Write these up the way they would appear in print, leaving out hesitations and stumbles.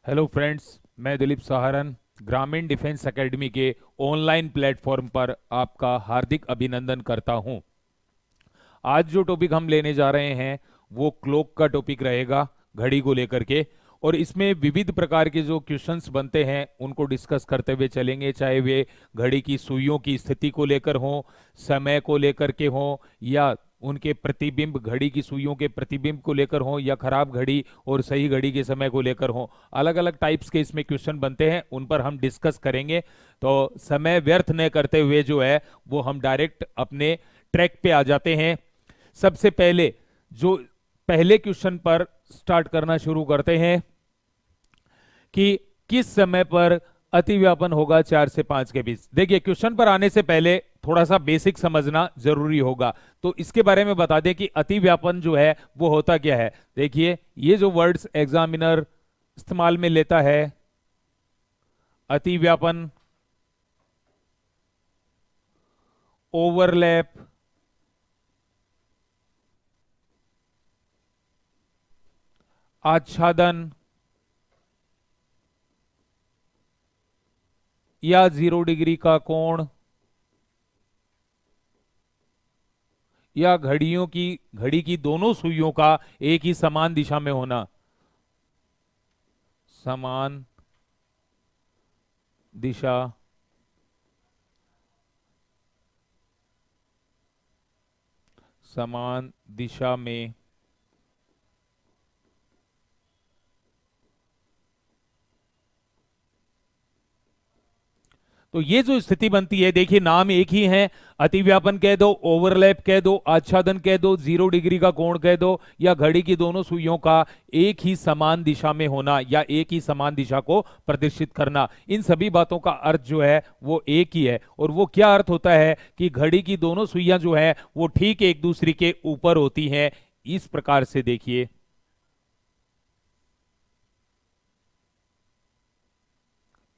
Hello friends, मैं दिलीप सहारन ग्रामीण defence academy के ऑनलाइन प्लेटफॉर्म पर आपका हार्दिक अभिनंदन करता हूं। आज जो टॉपिक हम लेने जा रहे हैं वो क्लॉक का टॉपिक रहेगा, घड़ी को लेकर के। और इसमें विविध प्रकार के जो क्वेश्चंस बनते हैं उनको डिस्कस करते हुए चलेंगे, चाहे वे घड़ी की सुइयों की स्थिति को लेकर हों, समय को लेकर के हों, या उनके प्रतिबिंब, घड़ी की सुइयों के प्रतिबिंब को लेकर हों, या खराब घड़ी और सही घड़ी के समय को लेकर हों। अलग अलग टाइप्स के इसमें क्वेश्चन बनते हैं, उन पर हम डिस्कस करेंगे। तो समय व्यर्थ न करते हुए जो है वो हम डायरेक्ट अपने ट्रैक पे आ जाते हैं। सबसे पहले जो पहले क्वेश्चन पर स्टार्ट करना शुरू करते हैं कि किस समय पर अतिव्यापन होगा 4 से 5 के बीच। देखिए, क्वेश्चन पर आने से पहले थोड़ा सा बेसिक समझना जरूरी होगा। तो इसके बारे में बता दें कि अतिव्यापन जो है वो होता क्या है। देखिए, ये जो वर्ड्स एग्जामिनर इस्तेमाल में लेता है, अतिव्यापन, ओवरलैप, आच्छादन या 0 डिग्री का कोण, या घड़ी की दोनों सुइयों का एक ही समान दिशा में होना, समान दिशा समान दिशा में। तो ये जो स्थिति बनती है, देखिए नाम एक ही है। अतिव्यापन कह दो, ओवरलैप कह दो, आच्छादन कह दो, 0 डिग्री का कोण कह दो, या घड़ी की दोनों सुइयों का एक ही समान दिशा में होना, या एक ही समान दिशा को प्रदर्शित करना। इन सभी बातों का अर्थ जो है वो एक ही है। और वो क्या अर्थ होता है कि घड़ी की दोनों सुइयां जो है वो ठीक एक दूसरे के ऊपर होती हैं। इस प्रकार से देखिए,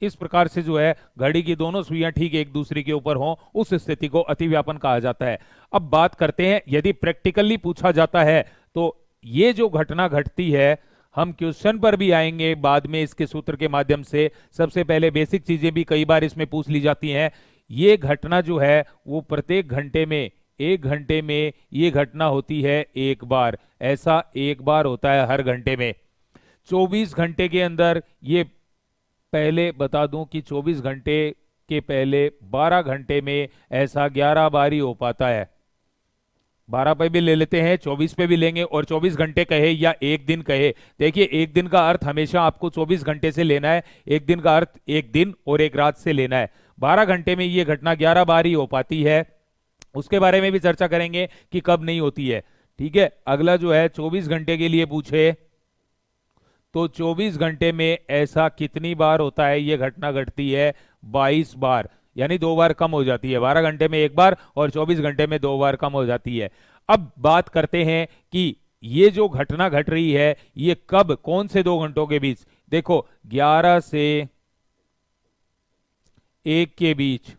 इस प्रकार से जो है घड़ी की दोनों सुइयां ठीक एक दूसरे के ऊपर हों, उस स्थिति को अतिव्यापन कहा जाता है। अब बात करते हैं, यदि प्रैक्टिकली पूछा जाता है तो ये जो घटना घटती है, हम क्वेश्चन पर भी आएंगे बाद में इसके सूत्र के माध्यम से। सबसे पहले बेसिक चीजें भी कई बार इसमें पूछ ली जाती हैं। ये घटना जो है वो प्रत्येक घंटे में, 1 घंटे में ये घटना होती है एक बार। ऐसा एक बार होता है हर घंटे में। 24 घंटे के अंदर ये, पहले बता दूं कि 24 घंटे के पहले 12 घंटे में ऐसा 11 बार ही हो पाता है। 12 पे भी ले लेते हैं, 24 पे भी लेंगे, और 24 घंटे कहे या एक दिन कहे। देखिए, एक दिन का अर्थ हमेशा आपको 24 घंटे से लेना है, एक दिन का अर्थ एक दिन और एक रात से लेना है। 12 घंटे में ये घटना 11 बार ही हो पाती है। उसके बारे में भी चर्चा करेंगे कि कब नहीं होती है। ठीक है, अगला जो है 24 घंटे के लिए पूछे, तो 24 घंटे में ऐसा कितनी बार होता है, ये घटना घटती है 22 बार। यानी 2 बार कम हो जाती है। 12 घंटे में एक बार और 24 घंटे में 2 बार कम हो जाती है। अब बात करते हैं कि ये जो घटना घट रही है ये कब, कौन से 2 घंटों के बीच। देखो, 11 से 1 के बीच,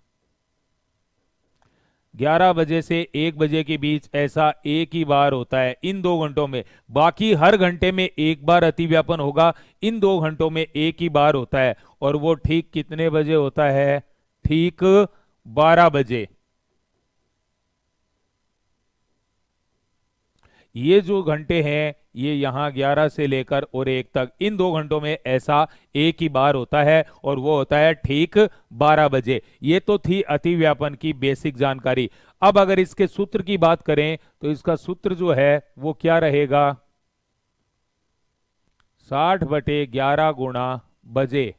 11 बजे से 1 बजे के बीच ऐसा एक ही बार होता है इन 2 घंटों में। बाकी हर घंटे में एक बार अतिव्यापन होगा, इन 2 घंटों में एक ही बार होता है। और वो ठीक कितने बजे होता है? ठीक 12 बजे। ये जो घंटे हैं ये यहाँ 11 से लेकर और 1 तक, इन 2 घंटों में ऐसा एक ही बार होता है, और वो होता है ठीक 12 बजे। ये तो थी अतिव्यापन की बेसिक जानकारी। अब अगर इसके सूत्र की बात करें तो इसका सूत्र जो है वो क्या रहेगा? 60/11 गुणा बजे।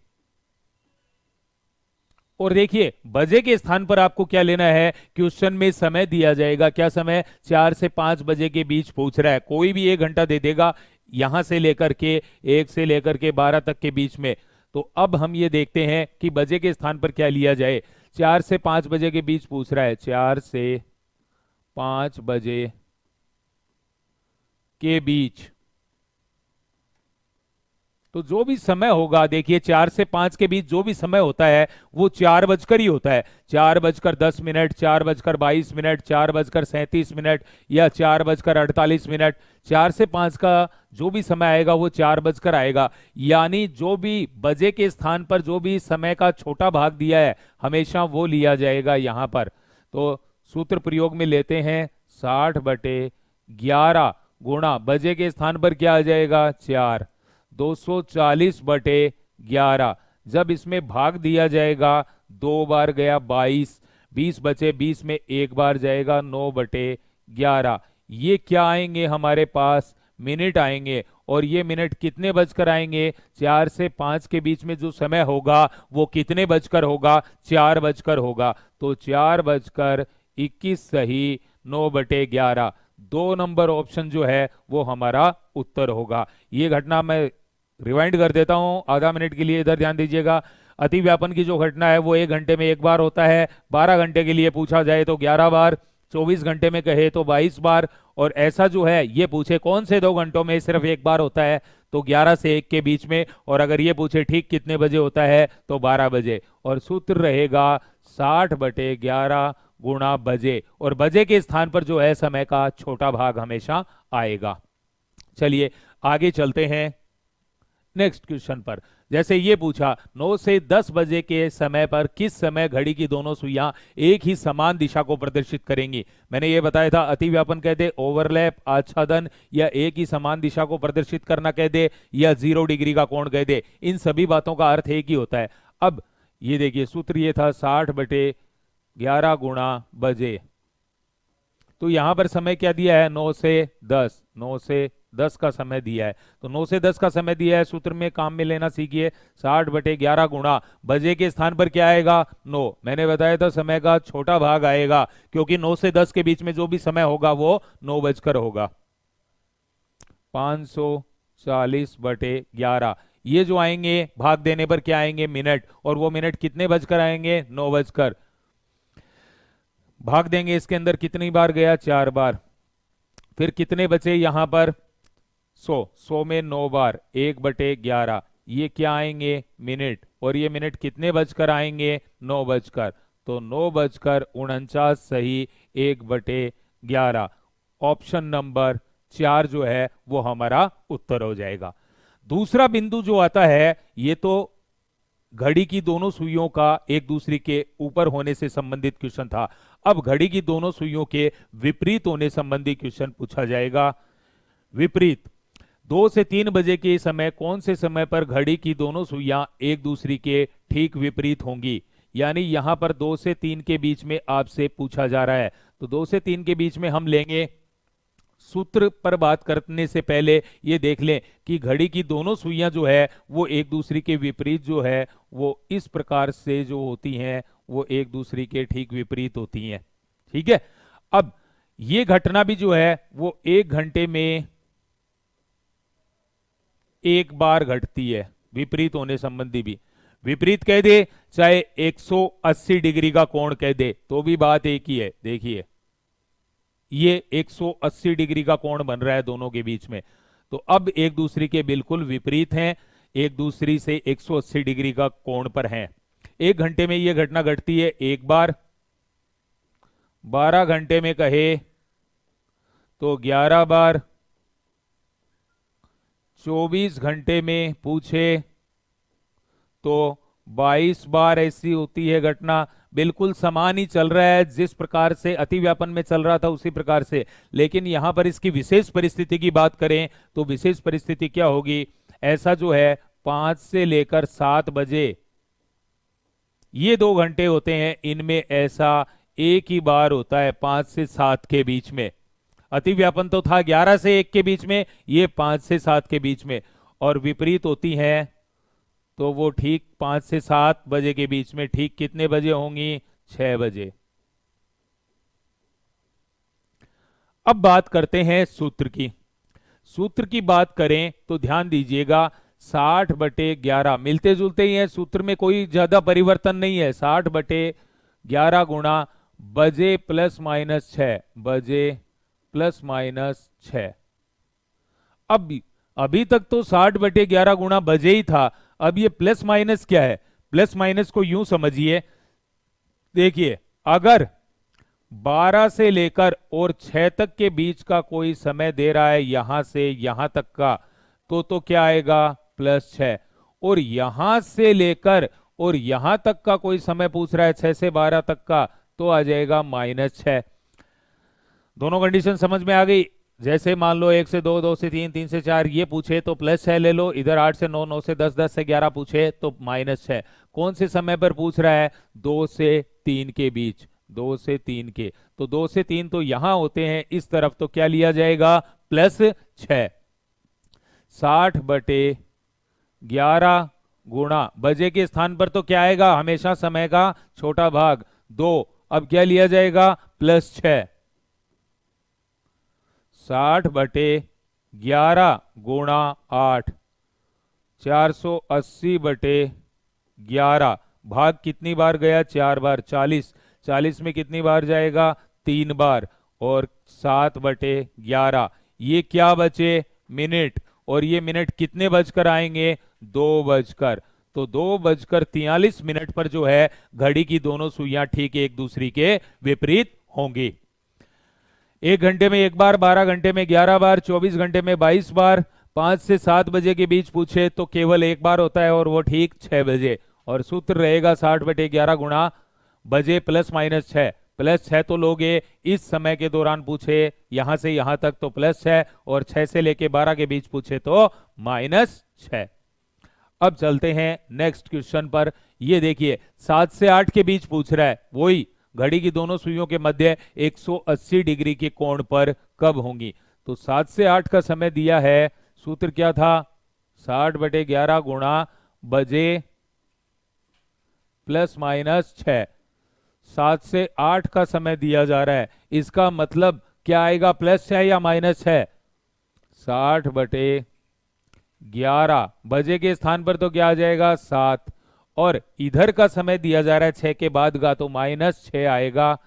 और देखिए, बजे के स्थान पर आपको क्या लेना है, क्वेश्चन में समय दिया जाएगा। क्या समय? 4 से 5 बजे के बीच पूछ रहा है, कोई भी एक घंटा दे देगा, यहां से लेकर के 1 से लेकर के 12 तक के बीच में। तो अब हम ये देखते हैं कि बजे के स्थान पर क्या लिया जाए। 4 से 5 बजे के बीच पूछ रहा है, 4 से 5 बजे के बीच तो जो भी समय होगा, देखिए 4 से 5 के बीच जो भी समय होता है वो 4 बजकर ही होता है। 4 बजकर 10 मिनट, 4 बजकर 22 मिनट, 4 बजकर 37 मिनट या 4 बजकर 48 मिनट। 4 से 5 का जो भी समय आएगा वो 4 बजकर आएगा। यानी जो भी बजे के स्थान पर जो भी समय का छोटा भाग दिया है हमेशा वो लिया जाएगा यहां पर। तो सूत्र प्रयोग में लेते हैं 60/11 गुणा बजे के स्थान पर क्या आ जाएगा 4, 240/11। जब इसमें भाग दिया जाएगा 2 बार गया 22, 20 बचे, 20 में एक बार जाएगा 9/11। ये क्या आएंगे हमारे पास मिनट आएंगे। और ये मिनट कितने बजकर आएंगे, 4 से 5 के बीच में जो समय होगा वो कितने बजकर होगा, 4 बजकर होगा। तो 4 बजकर 21 सही 9/11। 2 नंबर ऑप्शन जो है वो हमारा उत्तर होगा। ये घटना मैं रिवाइंड कर देता हूं आधा मिनट के लिए, इधर ध्यान दीजिएगा। अतिव्यापन की जो घटना है वो 1 घंटे में एक बार होता है, 12 घंटे के लिए पूछा जाए तो 11 बार, 24 घंटे में कहे तो 22 बार। और ऐसा जो है ये पूछे कौन से 2 घंटों में सिर्फ एक बार होता है तो 11 से 1 के बीच में। और अगर ये पूछे ठीक कितने बजे होता है तो 12 बजे। और सूत्र रहेगा 60/11 गुणा बजे, और बजे के स्थान पर जो है समय का छोटा भाग हमेशा आएगा। चलिए आगे चलते हैं नेक्स्ट क्वेश्चन पर। जैसे ये पूछा 9 से 10 बजे के समय पर किस समय घड़ी की दोनों सुइयां एक ही समान दिशा को प्रदर्शित करेंगी। मैंने ये बताया था अतिव्यापन कह दे, ओवरलैप, आच्छादन, या एक ही समान दिशा को प्रदर्शित करना कह दे, या 0 डिग्री का कोण कह दे। इन सभी बातों का अर्थ एक ही होता है। अब ये देखिए सूत्र ये था 60/11 गुणा बजे। तो यहां पर समय क्या दिया है 9 से 10, 9 से 10 का समय दिया है। तो 9 से 10 का समय दिया है, सूत्र में काम में लेना सीखिए। 60/11 गुणा बजे के स्थान पर क्या आएगा 9। मैंने बताया था समय का छोटा भाग आएगा क्योंकि 9 से 10 के बीच में जो भी समय होगा वो 9 बजकर होगा। 540/11 ये जो आएंगे भाग देने पर क्या आएंगे मिनट, और वो मिनट कितने बजकर आएंगे 9 बजकर। भाग देंगे इसके अंदर कितनी बार गया 4 बार, फिर कितने बचे यहां पर 100 में 9 बार 1/11। ये क्या आएंगे मिनट, और ये मिनट कितने बजकर आएंगे 9 बजकर। तो 9:49 सही 1/11। ऑप्शन नंबर 4 जो है वो हमारा उत्तर हो जाएगा। दूसरा बिंदु जो आता है ये तो घड़ी की दोनों सुइयों का एक दूसरे के ऊपर होने से संबंधित क्वेश्चन था। अब घड़ी की दोनों सुइयों के विपरीत होने संबंधी क्वेश्चन पूछा जाएगा। विपरीत 2 से 3 बजे के समय कौन से समय पर घड़ी की दोनों सुइयां एक दूसरे के ठीक विपरीत होंगी। यानी यहां पर 2 से 3 के बीच में आपसे पूछा जा रहा है। तो 2 से 3 के बीच में हम लेंगे, सूत्र पर बात करने से पहले ये देख लें कि घड़ी की दोनों सुइयां जो है वो एक दूसरे के विपरीत जो है वो इस प्रकार से जो होती हैं वो एक दूसरे के ठीक विपरीत होती हैं। ठीक है। अब ये घटना भी जो है वो 1 घंटे में एक बार घटती है, विपरीत होने संबंधी भी। विपरीत कह दे चाहे 180 डिग्री का कोण कह दे तो भी बात एक ही है। देखिए ये 180 डिग्री का कोण बन रहा है दोनों के बीच में। तो अब एक दूसरे के बिल्कुल विपरीत हैं, एक दूसरे से 180 डिग्री का कोण पर हैं। 1 घंटे में यह घटना घटती है एक बार, 12 घंटे में कहे तो 11 बार, 24 घंटे में पूछे तो 22 बार ऐसी होती है घटना। बिल्कुल समान ही चल रहा है, जिस प्रकार से अतिव्यापन में चल रहा था उसी प्रकार से। लेकिन यहां पर इसकी विशेष परिस्थिति की बात करें तो विशेष परिस्थिति क्या होगी, ऐसा जो है 5 से लेकर 7 बजे ये 2 घंटे होते हैं, इनमें ऐसा एक ही बार होता है 5 से 7 के बीच में। अतिव्यापन तो था 11 से 1 के बीच में, ये 5 से 7 के बीच में। और विपरीत होती हैं तो वो ठीक 5 से 7 बजे के बीच में। ठीक कितने बजे होंगी 6 बजे। अब बात करते हैं सूत्र की। सूत्र की बात करें तो ध्यान दीजिएगा 60/11 मिलते जुलते ही हैं, सूत्र में कोई ज्यादा परिवर्तन नहीं है। 60/11 गुणा बजे प्लस माइनस 6, बजे प्लस माइनस 6। अब अभी तक तो 60/11 गुणा बजे ही था। अब ये प्लस माइनस क्या है? प्लस माइनस को यूं समझिए, देखिए अगर 12 से लेकर और 6 तक के बीच का कोई समय दे रहा है यहां से यहां तक का, तो क्या आएगा? +6। और यहां से लेकर और यहां तक का कोई समय पूछ रहा है 6 से 12 तक का, तो आ जाएगा -6। दोनों कंडीशन समझ में आ गई? जैसे मान लो 1 से 2, 2 से 3, 3 से 4 ये पूछे तो +6 ले लो, इधर 8 से 9, 9 से 10, 10 से 11 पूछे तो -6। कौन से समय पर पूछ रहा है? 2 से 3 के बीच, 2 से 3 के, तो 2 से 3 तो यहां होते हैं इस तरफ, तो क्या लिया जाएगा? +6। 60/11 गुणा बजे के स्थान पर तो क्या आएगा? हमेशा समय का छोटा भाग 2। अब क्या लिया जाएगा? +6। 60/11 गुणा 8, 480/11 भाग कितनी बार गया? 4 बार। 40, 40 में कितनी बार जाएगा? 3 बार। और 7/11 ये क्या बचे? मिनट। और ये मिनट कितने बजकर आएंगे? 2 बजकर। तो 2:43 पर जो है घड़ी की दोनों सुइयां ठीक एक दूसरी के विपरीत होंगी। 1 घंटे में 1 बार, 12 घंटे में 11 बार, 24 घंटे में 22 बार। 5 से 7 बजे के बीच पूछे तो केवल 1 बार होता है और वो ठीक 6 बजे। और सूत्र रहेगा 60/11 गुणा बजे +-6। +6 तो लोगे, इस समय के दौरान पूछे यहां से यहां तक तो +6, और 6 से लेके 12 के बीच पूछे तो -6। अब चलते हैं नेक्स्ट क्वेश्चन पर। ये देखिए 7 से 8 के बीच पूछ रहा है, वही घड़ी की दोनों सुइयों के मध्य 180 डिग्री के कोण पर कब होंगी। तो 7 से 8 का समय दिया है, सूत्र क्या था? 60/11 गुणा बजे +-6। 7 से 8 का समय दिया जा रहा है, इसका मतलब क्या आएगा? +6 या -6? 60/11 बजे के स्थान पर तो क्या आ जाएगा? 7। और इधर का समय दिया जा रहा है 6 के बाद का, तो -6 आएगा।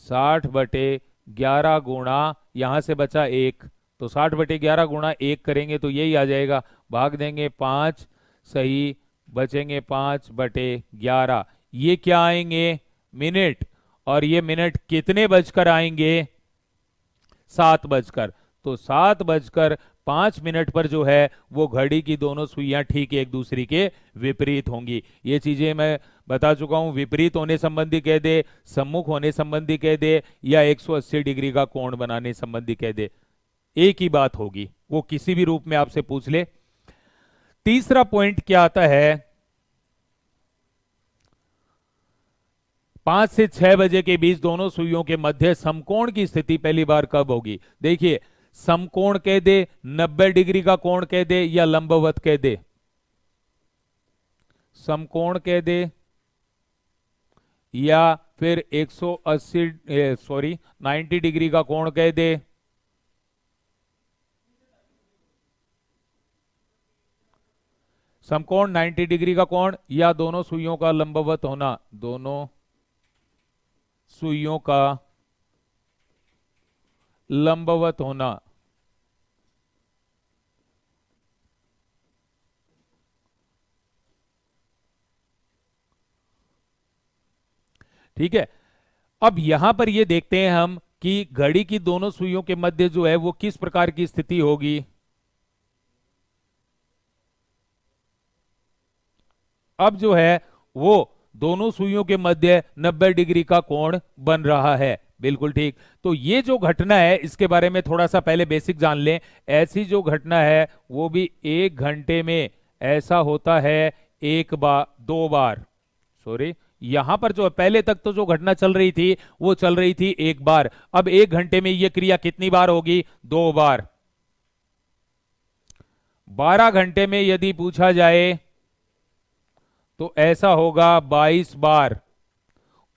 60/11 गुणा यहां से बचा 1, तो 60/11 गुणा 1 करेंगे तो यही आ जाएगा। भाग देंगे 5, सही, बचेंगे 5/11। ये क्या आएंगे? मिनट। और ये मिनट कितने बजकर आएंगे? 7 बजकर। तो 7:05 पर जो है वो घड़ी की दोनों सुइयां ठीक एक दूसरे के विपरीत होंगी। ये चीजें मैं बता चुका हूं, विपरीत होने संबंधी कह दे, सम्मुख होने संबंधी कह दे, या 180 डिग्री का कोण बनाने संबंधी कह दे, एक ही बात होगी, वो किसी भी रूप में आपसे पूछ ले। तीसरा पॉइंट क्या आता है? 5 से 6 बजे के बीच दोनों सुइयों के मध्य समकोण की स्थिति पहली बार कब होगी? देखिए, समकोण कह दे, 90 डिग्री का कोण कह दे, या लंबवत कह दे। समकोण कह दे या फिर 90 डिग्री का कोण कह दे। समकोण 90 डिग्री का कोण, या दोनों सुइयों का लंबवत होना, दोनों सुइयों का लंबवत होना। ठीक है, अब यहां पर ये देखते हैं हम कि घड़ी की दोनों सुइयों के मध्य जो है वो किस प्रकार की स्थिति होगी। अब जो है वो दोनों सुइयों के मध्य 90 डिग्री का कोण बन रहा है। बिल्कुल ठीक। तो ये जो घटना है इसके बारे में थोड़ा सा पहले बेसिक जान लें। ऐसी जो घटना है वो भी 1 घंटे में ऐसा होता है 1 बार, 2 बार, सॉरी, यहां पर जो पहले तक तो जो घटना चल रही थी वो चल रही थी 1 बार। अब 1 घंटे में यह क्रिया कितनी बार होगी? 2 बार। 12 घंटे में यदि पूछा जाए तो ऐसा होगा 22 बार।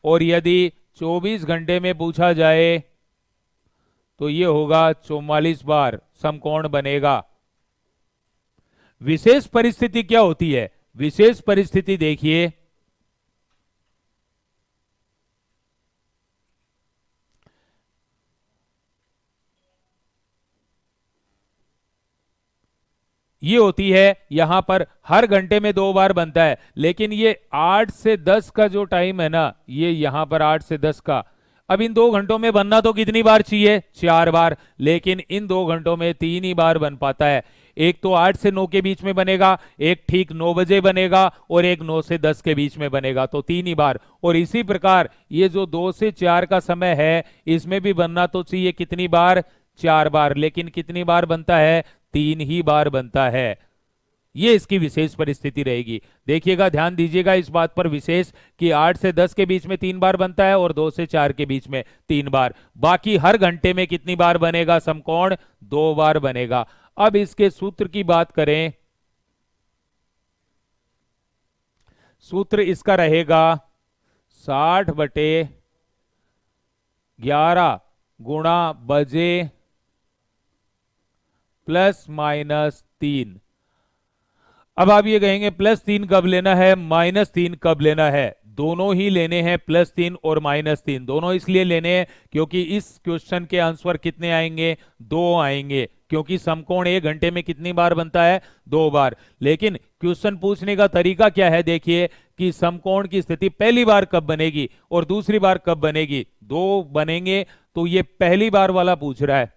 और यदि 24 घंटे में पूछा जाए तो यह होगा 44 बार समकोण बनेगा। विशेष परिस्थिति क्या होती है? विशेष परिस्थिति देखिए, ये होती है यहां पर हर घंटे में 2 बार बनता है, लेकिन ये 8 से 10 का जो टाइम है ना, ये यहां पर 8 से 10 का, अब इन 2 घंटों में बनना तो कितनी बार चाहिए? 4 बार, लेकिन इन 2 घंटों में 3 ही बार बन पाता है। एक तो 8 से 9 के बीच में बनेगा, एक ठीक 9 बजे बनेगा, और एक 9 से 10 के बीच में बनेगा, तो 3 ही बार। और इसी प्रकार ये जो 2 से 4 का समय है, इसमें भी बनना तो चाहिए कितनी बार? 4 बार, लेकिन कितनी बार बनता है? 3 ही बार बनता है। ये इसकी विशेष परिस्थिति रहेगी। देखिएगा, ध्यान दीजिएगा इस बात पर विशेष कि 8 से 10 के बीच में 3 बार बनता है और 2 से 4 के बीच में 3 बार। बाकी हर घंटे में कितनी बार बनेगा समकोण? 2 बार बनेगा। अब इसके सूत्र की बात करें, सूत्र इसका रहेगा 60/11 गुणा बजे +-3। अब आप ये कहेंगे +3 कब लेना है, -3 कब लेना है? दोनों ही लेने हैं, +3 और -3 दोनों इसलिए लेने हैं क्योंकि इस क्वेश्चन के आंसर कितने आएंगे? 2 आएंगे, क्योंकि समकोण 1 घंटे में कितनी बार बनता है? 2 बार। लेकिन क्वेश्चन पूछने का तरीका क्या है? देखिए कि समकोण की स्थिति पहली बार कब बनेगी और दूसरी बार कब बनेगी? 2 बनेंगे, तो ये पहली बार वाला पूछ रहा है।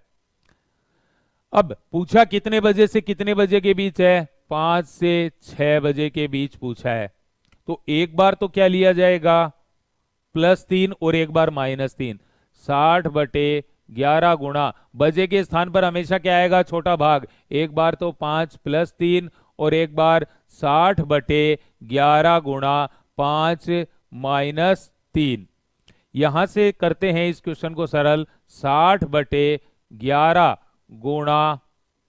अब पूछा कितने बजे से कितने बजे के बीच है? 5 से 6 बजे के बीच पूछा है। तो एक बार तो क्या लिया जाएगा? +3 और एक बार -3। 60/11 गुणा बजे के स्थान पर हमेशा क्या आएगा? छोटा भाग। एक बार तो 5 + 3 और एक बार 60/11 गुणा 5 -3। यहां से करते हैं इस क्वेश्चन को सरल। 60/11 गुणा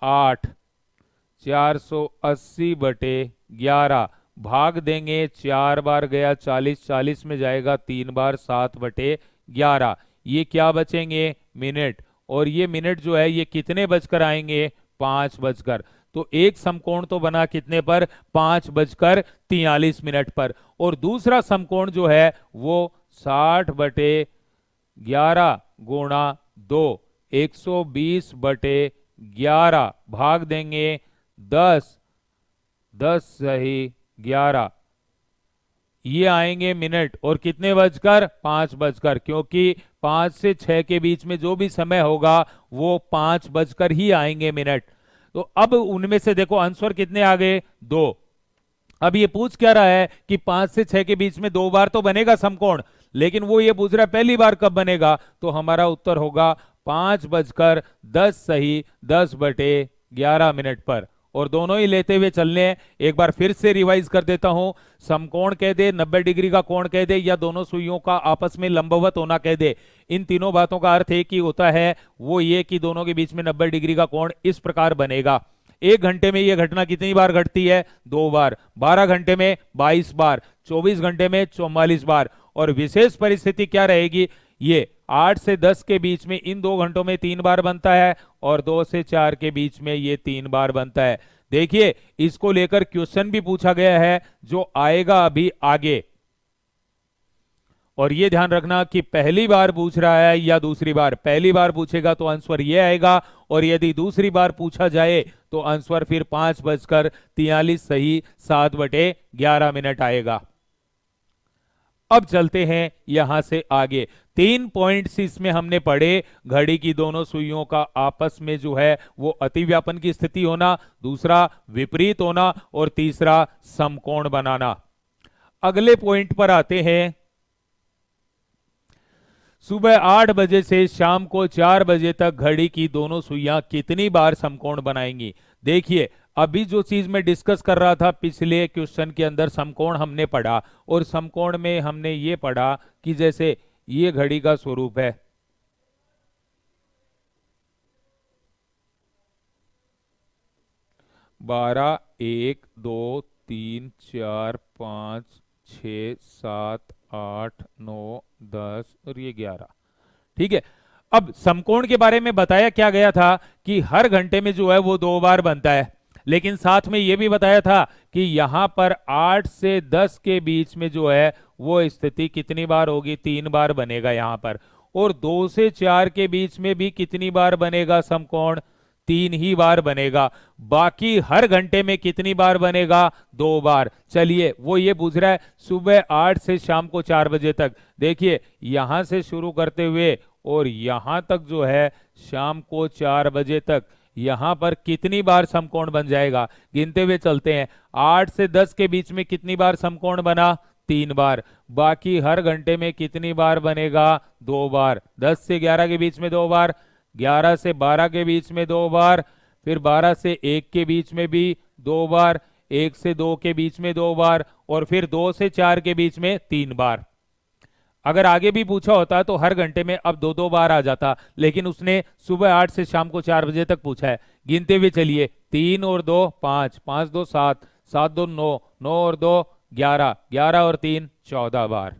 8, 480/11 भाग देंगे। 4 बार गया 40, 40 में जाएगा 3 बार, 7/11। ये क्या बचेंगे? मिनट। और ये मिनट जो है ये कितने बजकर आएंगे? 5 बजकर। तो एक समकोण तो बना कितने पर? 5:43 पर। और दूसरा समकोण जो है वो 60/11 गुणा 2, 120/11 भाग देंगे 10, 10 सही 11। ये आएंगे मिनट। और कितने बजकर? 5 बजकर, क्योंकि 5 से 6 के बीच में जो भी समय होगा वो 5 बजकर ही आएंगे मिनट। तो अब उनमें से देखो आंसर कितने आ गए? 2। अब ये पूछ क्या रहा है कि 5 से 6 के बीच में 2 बार तो बनेगा समकोण, लेकिन वो ये पूछ रहा है पहली बार कब बनेगा। तो हमारा उत्तर होगा 5:10 सही 10/11 पर। और दोनों ही लेते हुए चलने हैं। एक बार फिर से रिवाइज कर देता हूं। समकोण कह दे, 90 डिग्री का कोण कह दे, या दोनों सुइयों का आपस में लंबवत होना कह दे, इन तीनों बातों का अर्थ एक ही होता है, वो ये कि दोनों के बीच में 90 डिग्री का कोण इस प्रकार बनेगा। 1 घंटे में यह घटना कितनी बार घटती है? 2 बार। 12 घंटे में 22 बार। 24 घंटे में 44 बार। और विशेष परिस्थिति क्या रहेगी? ये 8 से 10 के बीच में इन 2 घंटों में 3 बार बनता है, और 2 से 4 के बीच में ये 3 बार बनता है। देखिए इसको लेकर क्वेश्चन भी पूछा गया है जो आएगा अभी आगे। और ये ध्यान रखना कि पहली बार पूछ रहा है या दूसरी बार। पहली बार पूछेगा तो आंसर ये आएगा, और यदि दूसरी बार पूछा जाए तो आंसर फिर 5:43 सही 7/11 आएगा। अब चलते हैं यहां से आगे। 3 पॉइंट्स इसमें हमने पढ़े। घड़ी की दोनों सुइयों का आपस में जो है वो अतिव्यापन की स्थिति होना, दूसरा विपरीत होना, और तीसरा समकोण बनाना। अगले पॉइंट पर आते हैं। सुबह 8 बजे से शाम को 4 बजे तक घड़ी की दोनों सुइयां कितनी बार समकोण बनाएंगी? देखिए अभी जो चीज मैं डिस्कस कर रहा था पिछले क्वेश्चन के अंदर, समकोण हमने पढ़ा, और समकोण में हमने ये पढ़ा कि जैसे ये घड़ी का स्वरूप है, बारह, 1, 2, 3, 4, 5, 6, 7, 8, 9, 10 और ये 11। ठीक है। अब समकोण के बारे में बताया क्या गया था कि हर घंटे में जो है वो 2 बार बनता है, लेकिन साथ में यह भी बताया था कि यहां पर 8 से 10 के बीच में जो है वो स्थिति कितनी बार होगी? 3 बार बनेगा यहां पर। और 2 से 4 के बीच में भी कितनी बार बनेगा समकोण? 3 ही बार बनेगा। बाकी हर घंटे में कितनी बार बनेगा? 2 बार। चलिए, वो ये पूछ रहा है सुबह 8 से शाम को 4 बजे तक। देखिए, यहां से शुरू करते हुए और यहां तक जो है शाम को 4 बजे तक, यहां पर कितनी बार समकोण बन जाएगा? गिनते हुए चलते हैं। 8 से 10 के बीच में कितनी बार समकोण बना? 3 बार। बाकी हर घंटे में कितनी बार बनेगा? 2 बार। 10 से 11 के बीच में 2 बार, 11 से 12 के बीच में 2 बार, फिर 12 से 1 के बीच में भी 2 बार, 1 से 2 के बीच में 2 बार, और फिर 2 से 4 के बीच में 3 बार। अगर आगे भी पूछा होता तो हर घंटे में अब 2-2 बार आ जाता, लेकिन उसने सुबह 8 से शाम को 4 बजे तक पूछा है। गिनते हुए चलिए, 3 और 2 5, 5 2 7, 7 2 9, 9 और 2 11, 11 और 3 14 बार।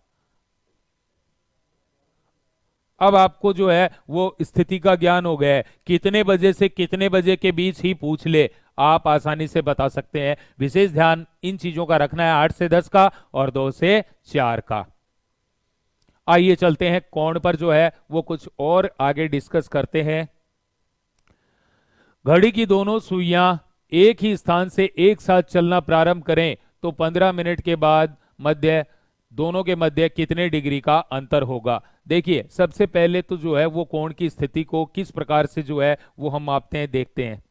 अब आपको जो है वो स्थिति का ज्ञान हो गया है। कितने बजे से कितने बजे के बीच ही पूछ ले, आप आसानी से बता सकते हैं। विशेष ध्यान इन चीजों का रखना है, 8 से 10 का और 2 से 4 का। आइए चलते हैं कोण पर, जो है वो कुछ और आगे डिस्कस करते हैं। घड़ी की दोनों सुइयां एक ही स्थान से एक साथ चलना प्रारंभ करें तो 15 मिनट के बाद दोनों के मध्य कितने डिग्री का अंतर होगा? देखिए, सबसे पहले तो जो है वो कोण की स्थिति को किस प्रकार से जो है वो हम मापते हैं, देखते हैं।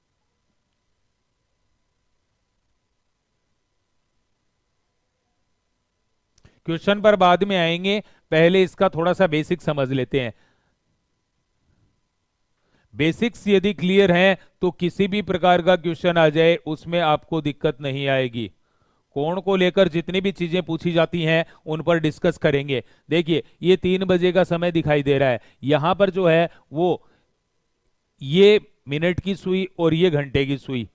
क्वेश्चन पर बाद में आएंगे, पहले इसका थोड़ा सा बेसिक समझ लेते हैं। बेसिक्स यदि क्लियर हैं तो किसी भी प्रकार का क्वेश्चन आ जाए उसमें आपको दिक्कत नहीं आएगी। कोण को लेकर जितनी भी चीजें पूछी जाती हैं उन पर डिस्कस करेंगे। देखिए, ये 3 बजे का समय दिखाई दे रहा है, यहां पर जो है वो ये मिनट की सुई और ये घंटे की सुई।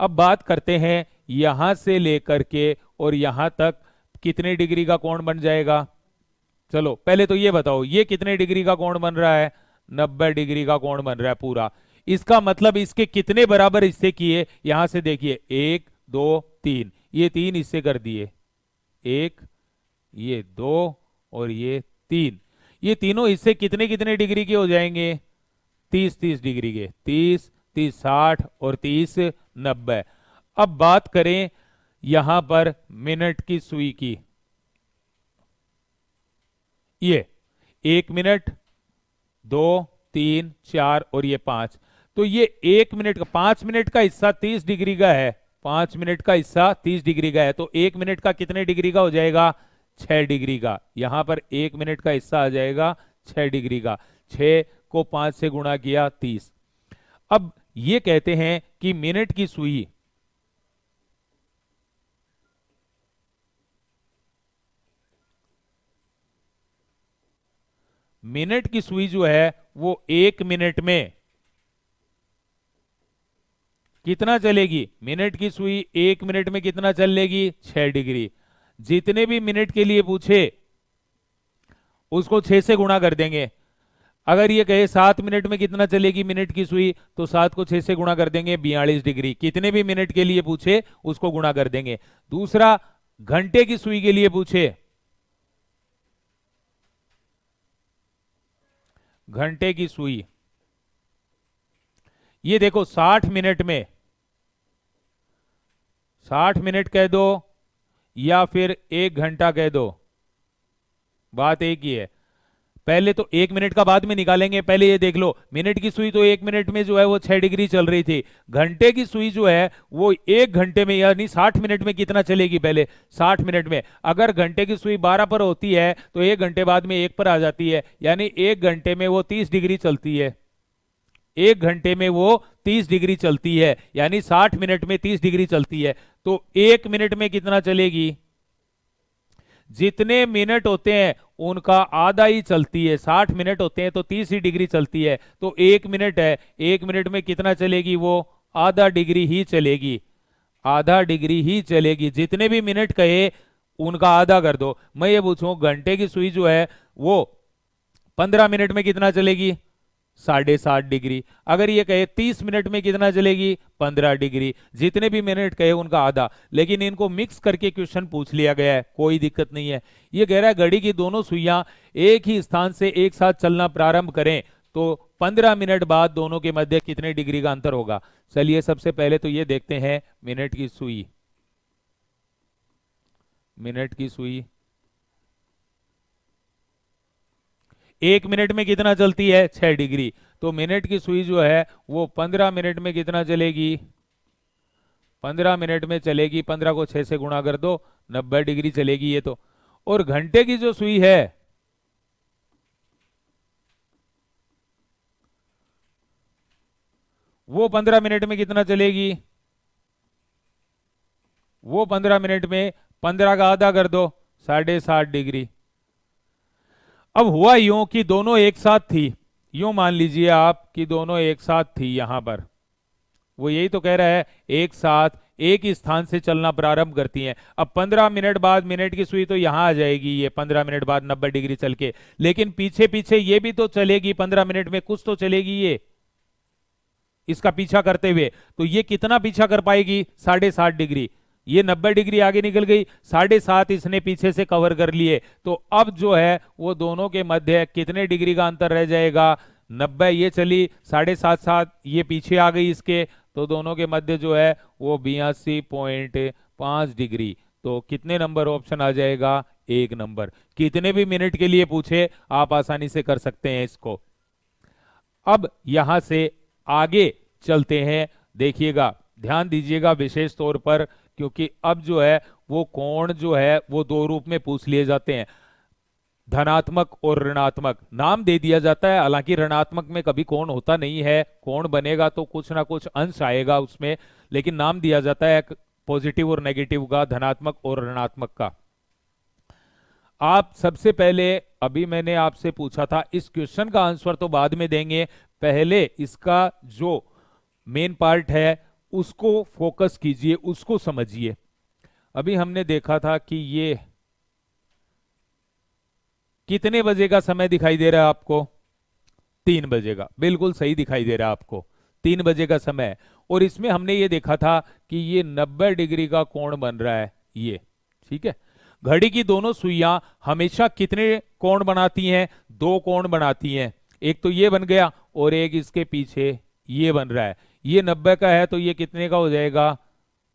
अब बात करते हैं यहां से लेकर के और यहां तक कितने डिग्री का कोण बन जाएगा। चलो पहले तो ये बताओ, ये कितने डिग्री का कोण बन रहा है? 90 डिग्री का कोण बन रहा है पूरा। इसका मतलब इसके कितने बराबर हिस्से किए? यहां से देखिए, 1 2 3, ये 3 हिस्से कर दिए, 1, ये 2 और ये 3। ये तीनों हिस्से कितने कितने डिग्री के हो जाएंगे? 30-30 डिग्री के। 30 30 60 और 30 90। अब बात करें यहां पर मिनट की सुई की, ये 1 मिनट, 2 3 4 और ये 5। तो ये 1 मिनट का, 5 मिनट का हिस्सा 30 डिग्री का है, 5 मिनट का हिस्सा 30 डिग्री का है, तो 1 मिनट का कितने डिग्री का हो जाएगा? 6 डिग्री का। यहां पर 1 मिनट का हिस्सा आ जाएगा 6 डिग्री का। 6 को 5 से गुणा किया, 30। अब ये कहते हैं कि मिनट की सुई जो है वो 1 मिनट में कितना चलेगी? मिनट की सुई 1 मिनट में कितना चलेगी? 6 डिग्री। जितने भी मिनट के लिए पूछे उसको 6 से गुणा कर देंगे। अगर ये कहे 7 मिनट में कितना चलेगी मिनट की सुई, तो 7 को 6 से गुणा कर देंगे, 42 डिग्री। कितने भी मिनट के लिए पूछे उसको गुणा कर देंगे। दूसरा, घंटे की सुई के लिए पूछे, घंटे की सुई, ये देखो 60 मिनट में, 60 मिनट कह दो या फिर 1 घंटा कह दो, बात एक ही है। पहले तो 1 मिनट का बाद में निकालेंगे। पहले ये देख लो, मिनट की सुई तो 1 मिनट में जो है वो 6 डिग्री चल रही थी। घंटे की सुई जो है वो 1 घंटे में यानी 60 मिनट में कितना चलेगी? पहले 60 मिनट में अगर घंटे की सुई 12 पर होती है तो 1 घंटे बाद में 1 पर आ जाती है, यानी 1 घंटे में वो 30 डिग्री चलती है। 1 घंटे में वो 30 डिग्री चलती है, यानी 60 मिनट में 30 डिग्री चलती है। तो 1 मिनट में कितना चलेगी? जितने मिनट होते हैं उनका आधा ही चलती है। 60 मिनट होते हैं तो 30 ही डिग्री चलती है, तो 1 मिनट है, 1 मिनट में कितना चलेगी? वो आधा डिग्री ही चलेगी, आधा डिग्री ही चलेगी। जितने भी मिनट कहे उनका आधा कर दो। मैं ये पूछूं, घंटे की सुई जो है वो 15 मिनट में कितना चलेगी? 7.5 डिग्री। अगर ये कहे 30 मिनट में कितना चलेगी? 15 डिग्री। जितने भी मिनट कहे उनका आधा, लेकिन इनको मिक्स करके क्वेश्चन पूछ लिया गया है, कोई दिक्कत नहीं है। ये कह रहा है घड़ी की दोनों सुइयां एक ही स्थान से एक साथ चलना प्रारंभ करें तो 15 मिनट बाद दोनों के मध्य कितने डिग्री का अंतर होगा। चलिए सबसे पहले तो ये देखते हैं, मिनट की सुई, मिनट की सुई 1 मिनट में कितना चलती है, 6 डिग्री। तो मिनट की सुई जो है वो 15 मिनट में कितना चलेगी, 15 मिनट में चलेगी, 15 को 6 से गुणा कर दो, 90 डिग्री चलेगी ये तो। और घंटे की जो सुई है वो 15 मिनट में कितना चलेगी, वो 15 मिनट में 15 का आधा कर दो, 7.5 डिग्री। अब हुआ यूं कि दोनों एक साथ थी, यूं मान लीजिए आप कि दोनों एक साथ थी यहां पर, वो यही तो कह रहा है एक साथ एक ही स्थान से चलना प्रारंभ करती हैं। अब 15 मिनट बाद मिनट की सुई तो यहां आ जाएगी, ये 15 मिनट बाद 90 डिग्री चल के, लेकिन पीछे पीछे ये भी तो चलेगी, 15 मिनट में कुछ तो चलेगी ये इसका पीछा करते हुए। तो ये कितना पीछा कर पाएगी, 7.5 डिग्री। ये 90 डिग्री आगे निकल गई, 7.5 इसने पीछे से कवर कर लिए। तो अब जो है वो दोनों के मध्य कितने डिग्री का अंतर रह जाएगा, 90 ये चली, 7.5 ये पीछे आ गई इसके, तो दोनों के मध्य जो है वो 82.5 डिग्री। तो कितने नंबर ऑप्शन आ जाएगा, 1 नंबर। कितने भी मिनट के लिए पूछे आप आसानी से कर सकते हैं इसको। अब यहां से आगे चलते हैं, देखिएगा ध्यान दीजिएगा विशेष तौर पर, क्योंकि अब जो है वो कोण जो है वो दो रूप में पूछ लिए जाते हैं, धनात्मक और ऋणात्मक। नाम दे दिया जाता है, हालांकि ऋणात्मक में कभी कोण होता नहीं है, कोण बनेगा तो कुछ ना कुछ अंश आएगा उसमें, लेकिन नाम दिया जाता है पॉजिटिव और नेगेटिव का, धनात्मक और ऋणात्मक का। आप सबसे पहले, अभी मैंने आपसे पूछा था, इस क्वेश्चन का आंसर तो बाद में देंगे, पहले इसका जो मेन पार्ट है उसको फोकस कीजिए, उसको समझिए। अभी हमने देखा था कि ये कितने बजे का समय दिखाई दे रहा है आपको, 3 बजे का, बिल्कुल सही दिखाई दे रहा है आपको, 3 बजे का समय। और इसमें हमने ये देखा था कि ये 90 डिग्री का कोण बन रहा है ये, ठीक है। घड़ी की दोनों सुइयां हमेशा कितने कोण बनाती हैं, 2 कोण बनाती हैं। एक तो ये बन गया और एक इसके पीछे ये बन रहा है। ये 90 का है तो ये कितने का हो जाएगा,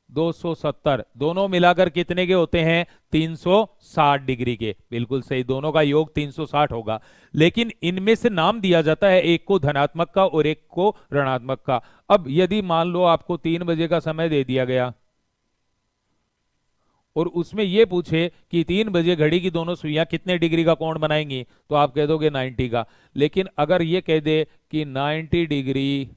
270। दोनों मिलाकर कितने के होते हैं, 360 डिग्री के, बिल्कुल सही, दोनों का योग 360 होगा। लेकिन इनमें से नाम दिया जाता है एक को धनात्मक का और एक को ऋणात्मक का। अब यदि मान लो आपको 3 बजे का समय दे दिया गया और उसमें यह पूछे कि 3 बजे घड़ी की दोनों सुइयां कितने डिग्री का कोण बनाएंगी, तो आप कह दोगे 90 का। लेकिन अगर यह कह दे कि 90 डिग्री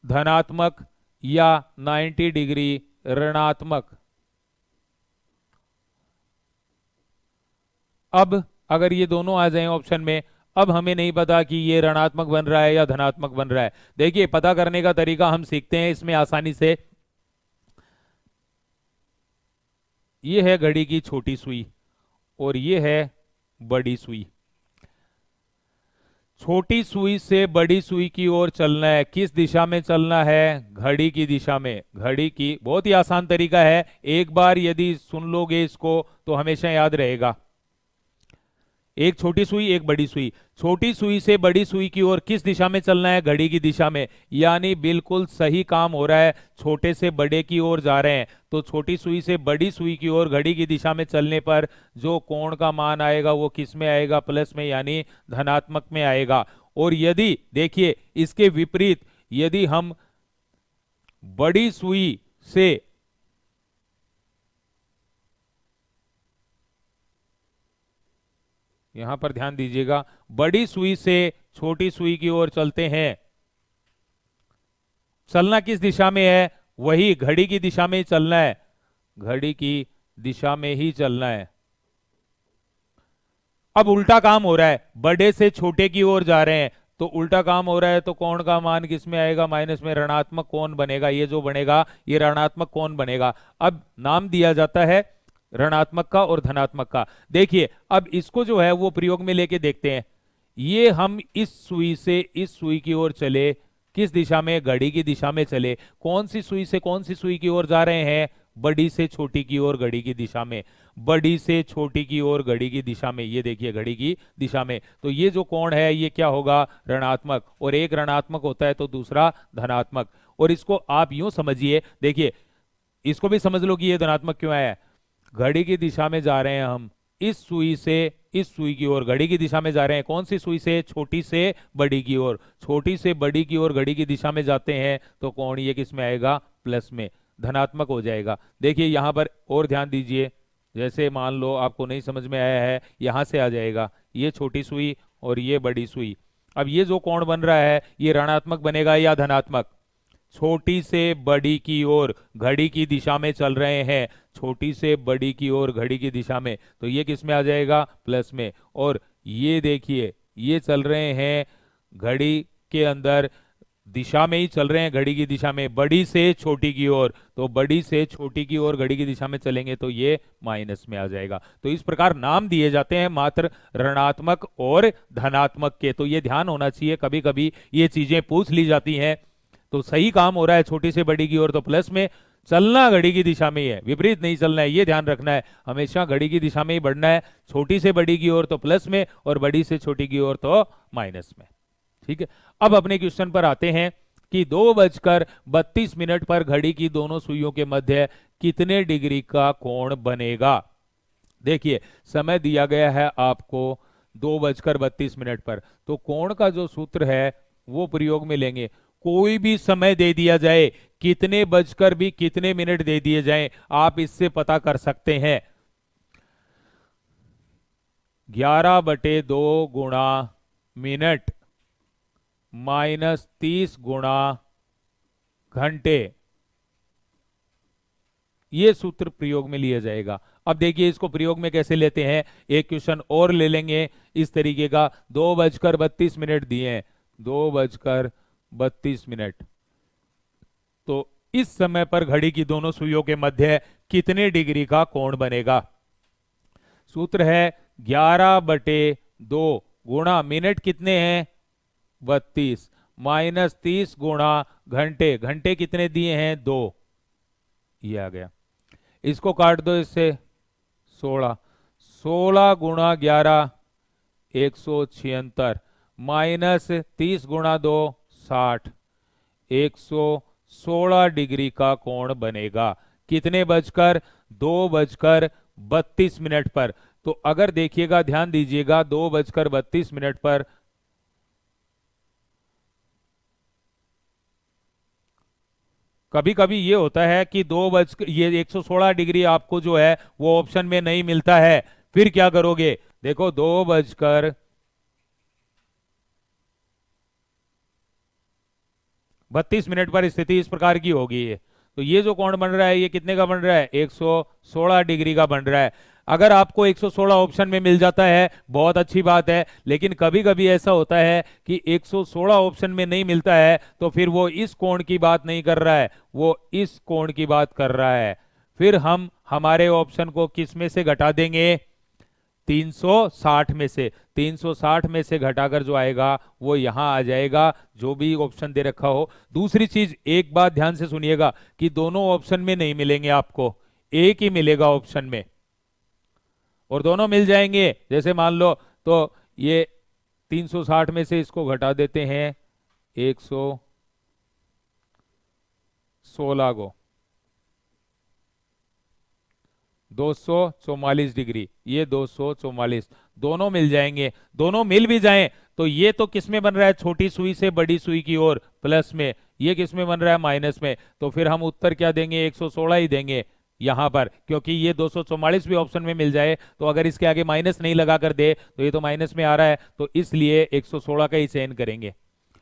धनात्मक या 90 डिग्री ऋणात्मक, अब अगर ये दोनों आ जाएं ऑप्शन में, अब हमें नहीं पता कि ये ऋणात्मक बन रहा है या धनात्मक बन रहा है। देखिए पता करने का तरीका हम सीखते हैं इसमें आसानी से। ये है घड़ी की छोटी सुई और ये है बड़ी सुई। छोटी सुई से बड़ी सुई की ओर चलना है, किस दिशा में चलना है, घड़ी की दिशा में। घड़ी की, बहुत ही आसान तरीका है, एक बार यदि सुन लोगे इसको तो हमेशा याद रहेगा। एक छोटी सुई एक बड़ी सुई, छोटी सुई से बड़ी सुई की ओर किस दिशा में चलना है, घड़ी की दिशा में। यानी बिल्कुल सही काम हो रहा है, छोटे से बड़े की ओर जा रहे हैं, तो छोटी सुई से बड़ी सुई की ओर घड़ी की दिशा में चलने पर जो कोण का मान आएगा वो किस में आएगा, प्लस में, यानी धनात्मक में आएगा। और यदि देखिए इसके विपरीत, यदि हम बड़ी सुई से यहां पर ध्यान दीजिएगा, बड़ी सुई से छोटी सुई की ओर चलते हैं, चलना किस दिशा में है, वही घड़ी की दिशा में ही चलना है, घड़ी की दिशा में ही चलना है। अब उल्टा काम हो रहा है, बड़े से छोटे की ओर जा रहे हैं, तो उल्टा काम हो रहा है, तो कोण का मान किस में आएगा, माइनस में, ऋणात्मक कोण बनेगा। ये जो बनेगा ये ऋणात्मक कोण बनेगा। अब नाम दिया जाता है ऋणात्मक का और धनात्मक का। देखिए अब इसको जो है वो प्रयोग में लेके देखते हैं। ये हम इस सुई से इस सुई की ओर चले, किस दिशा में, घड़ी की दिशा में चले। कौन सी सुई से कौन सी सुई की ओर जा रहे हैं, बड़ी से छोटी की ओर घड़ी की दिशा में, बड़ी से छोटी की ओर घड़ी की दिशा में, ये देखिए घड़ी की दिशा में, तो ये जो कोण है ये क्या होगा, ऋणात्मक, और एक ऋणात्मक होता है तो दूसरा धनात्मक। और इसको आप यूं समझिए, देखिए इसको भी समझ लो कि ये धनात्मक क्यों आया है। घड़ी की दिशा में जा रहे हैं हम, इस सुई से इस सुई की ओर घड़ी की दिशा में जा रहे हैं, कौन सी सुई से, छोटी से बड़ी की ओर, छोटी से बड़ी की ओर घड़ी की दिशा में जाते हैं तो कोण ये किस में आएगा, प्लस में, धनात्मक हो जाएगा। देखिए यहां पर और ध्यान दीजिए, जैसे मान लो आपको नहीं समझ में आया है, यहां से आ जाएगा ये छोटी सुई और ये बड़ी सुई। अब ये जो कोण बन रहा है ये ऋणात्मक बनेगा या धनात्मक, छोटी से बड़ी की ओर घड़ी की दिशा में चल रहे हैं, छोटी से बड़ी की ओर घड़ी की दिशा में, तो ये किस में आ जाएगा, प्लस में। और ये देखिए ये चल रहे हैं घड़ी के अंदर दिशा में ही चल रहे हैं, घड़ी की दिशा में, बड़ी से छोटी की ओर, तो बड़ी से छोटी की ओर घड़ी की दिशा में चलेंगे तो ये माइनस में आ जाएगा। तो इस प्रकार नाम दिए जाते हैं मात्र ऋणात्मक और धनात्मक के। तो ये ध्यान होना चाहिए, कभी कभी ये चीजें पूछ ली जाती हैं, तो सही काम हो रहा है छोटी से बड़ी की ओर तो प्लस में, चलना घड़ी की दिशा में ही है, विपरीत नहीं चलना है, ये ध्यान रखना है, हमेशा घड़ी की दिशा में ही बढ़ना है, छोटी से बड़ी की ओर तो प्लस में और बड़ी से छोटी की ओर तो माइनस में। ठीक है, अब अपने क्वेश्चन पर आते हैं कि 2:32 पर घड़ी की दोनों सुइयों के मध्य कितने डिग्री का कोण बनेगा। देखिए समय दिया गया है आपको 2:32 पर, तो कोण का जो सूत्र है वो प्रयोग में लेंगे। कोई भी समय दे दिया जाए, कितने बजकर भी कितने मिनट दे दिए जाएं, आप इससे पता कर सकते हैं। 11/2 गुणा मिनट माइनस 30 गुणा घंटे, ये सूत्र प्रयोग में लिया जाएगा। अब देखिए इसको प्रयोग में कैसे लेते हैं, एक क्वेश्चन और ले लेंगे इस तरीके का। 2:32 दिए हैं, 2:32, तो इस समय पर घड़ी की दोनों सुइयों के मध्य कितने डिग्री का कोण बनेगा। सूत्र है 11/2 गुणा मिनट कितने हैं 32 माइनस 30 गुणा घंटे, घंटे कितने दिए हैं 2, ये आ गया। इसको काट दो इससे, 16, 16 गुणा 11 176 माइनस 30 गुणा 2 60, 116 डिग्री का कोण बनेगा। कितने बजकर, 2:32 पर। तो अगर देखिएगा, ध्यान दीजिएगा, 2:32 पर कभी कभी ये होता है कि ये 116 डिग्री आपको जो है वो ऑप्शन में नहीं मिलता है, फिर क्या करोगे, देखो 2:32 पर स्थिति इस प्रकार की होगी है। तो ये जो कोण बन रहा है ये कितने का बन रहा है, 116 डिग्री का बन रहा है। अगर आपको 116 ऑप्शन में मिल जाता है बहुत अच्छी बात है, लेकिन कभी कभी ऐसा होता है कि 116 ऑप्शन में नहीं मिलता है तो फिर वो इस कोण की बात नहीं कर रहा है, वो इस कोण की बात कर रहा है। फिर हम हमारे ऑप्शन को किस में से घटा देंगे, 360 में से, 360 में से घटाकर जो आएगा वो यहां आ जाएगा, जो भी ऑप्शन दे रखा हो। दूसरी चीज, एक बात ध्यान से सुनिएगा कि दोनों ऑप्शन में नहीं मिलेंगे आपको, एक ही मिलेगा ऑप्शन में, और दोनों मिल जाएंगे। जैसे मान लो तो ये 360 में से इसको घटा देते हैं 116 को, 244 डिग्री, ये 244, दोनों मिल जाएंगे। दोनों मिल भी जाएं तो ये तो किस में बन रहा है, छोटी सुई से बड़ी सुई की ओर प्लस में, ये किस में बन रहा है, माइनस में। तो फिर हम उत्तर क्या देंगे, 116 ही देंगे यहां पर, क्योंकि ये 244 भी ऑप्शन में मिल जाए तो अगर इसके आगे माइनस नहीं लगा कर दे तो ये तो माइनस में आ रहा है, तो इसलिए 116 का ही चयन करेंगे।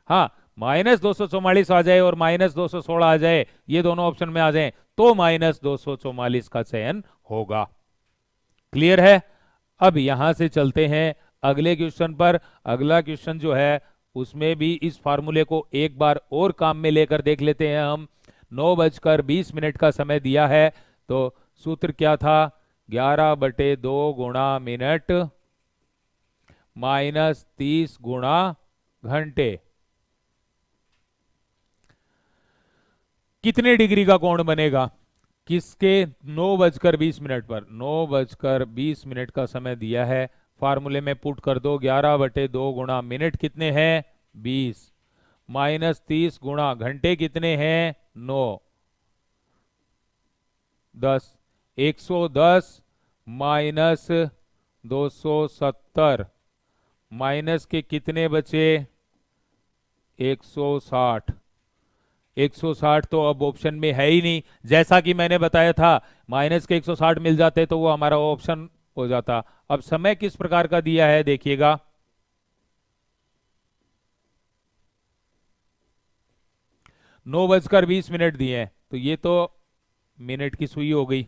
हाँ, -244 आ जाए और -216 आ जाए, ये दोनों ऑप्शन में आ जाए तो -244 का चयन होगा। क्लियर है। अब यहां से चलते हैं अगले क्वेश्चन पर। अगला क्वेश्चन जो है उसमें भी इस फार्मूले को एक बार और काम में लेकर देख लेते हैं हम। 9:20 का समय दिया है, तो सूत्र क्या था, 11/2 गुणा मिनट माइनस 30 गुणा घंटे, कितने डिग्री का कोण बनेगा। किसके 9:20 पर 9:20 का समय दिया है। फार्मूले में पुट कर दो, 11/2 गुणा मिनट कितने हैं 20 माइनस 30 गुणा घंटे कितने हैं 9 10 110 माइनस 270 माइनस के कितने बचे 160। 160 तो अब ऑप्शन में है ही नहीं, जैसा कि मैंने बताया था माइनस के 160 मिल जाते तो वो हमारा ऑप्शन हो जाता। अब समय किस प्रकार का दिया है देखिएगा, 9:20 दिए हैं, तो ये तो मिनट की सुई हो गई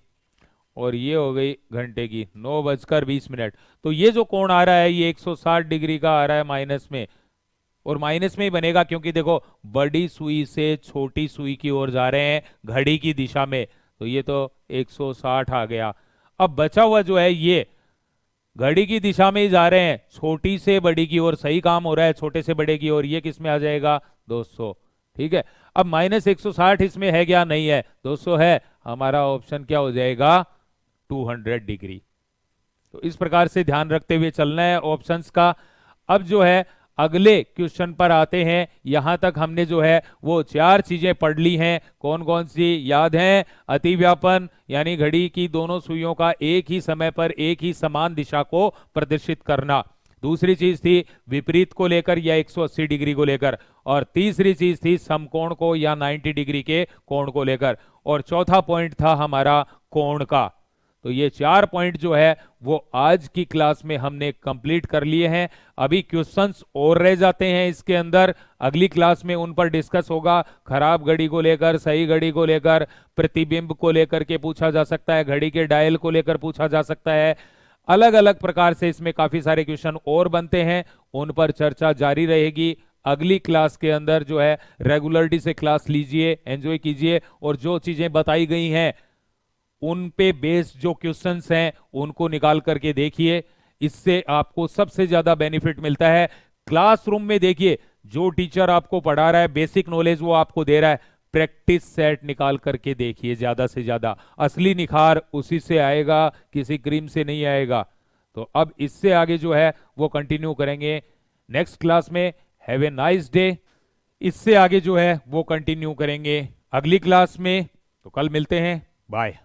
और ये हो गई घंटे की। 9:20, तो ये जो कोण आ रहा है ये 160 डिग्री का आ रहा है माइनस में, और माइनस में ही बनेगा क्योंकि देखो बड़ी सुई से छोटी सुई की ओर जा रहे हैं घड़ी की दिशा में, तो ये तो 160 आ गया। अब बचा हुआ जो है ये घड़ी की दिशा में ही जा रहे हैं, छोटी से बड़ी की ओर सही काम हो रहा है, छोटे से बड़े की ओर, ये किस में आ जाएगा 200। ठीक है, अब माइनस 160 इसमें है क्या, नहीं है, 200 है, हमारा ऑप्शन क्या हो जाएगा 200 डिग्री। तो इस प्रकार से ध्यान रखते हुए चलना है ऑप्शंस का। अब जो है अगले क्वेश्चन पर आते हैं। यहां तक हमने जो है वो 4 चीजें पढ़ ली हैं, कौन कौन सी याद हैं, अतिव्यापन यानी घड़ी की दोनों सुइयों का एक ही समय पर एक ही समान दिशा को प्रदर्शित करना, दूसरी चीज थी विपरीत को लेकर या 180 डिग्री को लेकर, और तीसरी चीज थी समकोण को या 90 डिग्री के कोण को लेकर, और चौथा पॉइंट था हमारा कोण का। तो ये 4 पॉइंट जो है वो आज की क्लास में हमने कंप्लीट कर लिए हैं। अभी क्वेश्चंस और रह जाते हैं इसके अंदर, अगली क्लास में उन पर डिस्कस होगा। खराब घड़ी को लेकर, सही घड़ी को लेकर, प्रतिबिंब को लेकर के पूछा जा सकता है, घड़ी के डायल को लेकर पूछा जा सकता है, अलग अलग प्रकार से इसमें काफी सारे क्वेश्चन और बनते हैं, उन पर चर्चा जारी रहेगी। अगली क्लास के अंदर जो है रेगुलरिटी से क्लास लीजिए, एंजॉय कीजिए, और जो चीजें बताई गई हैं उन पे बेस्ड जो क्वेश्चंस हैं उनको निकाल करके देखिए, इससे आपको सबसे ज्यादा बेनिफिट मिलता है। क्लासरूम में देखिए जो टीचर आपको पढ़ा रहा है बेसिक नॉलेज वो आपको दे रहा है, प्रैक्टिस सेट निकाल करके देखिए ज्यादा से ज्यादा, असली निखार उसी से आएगा, किसी क्रीम से नहीं आएगा। तो अब इससे आगे जो है वो कंटिन्यू करेंगे नेक्स्ट क्लास में। Have a nice day. इससे आगे जो है वो कंटिन्यू करेंगे अगली क्लास में, तो कल मिलते हैं, बाय।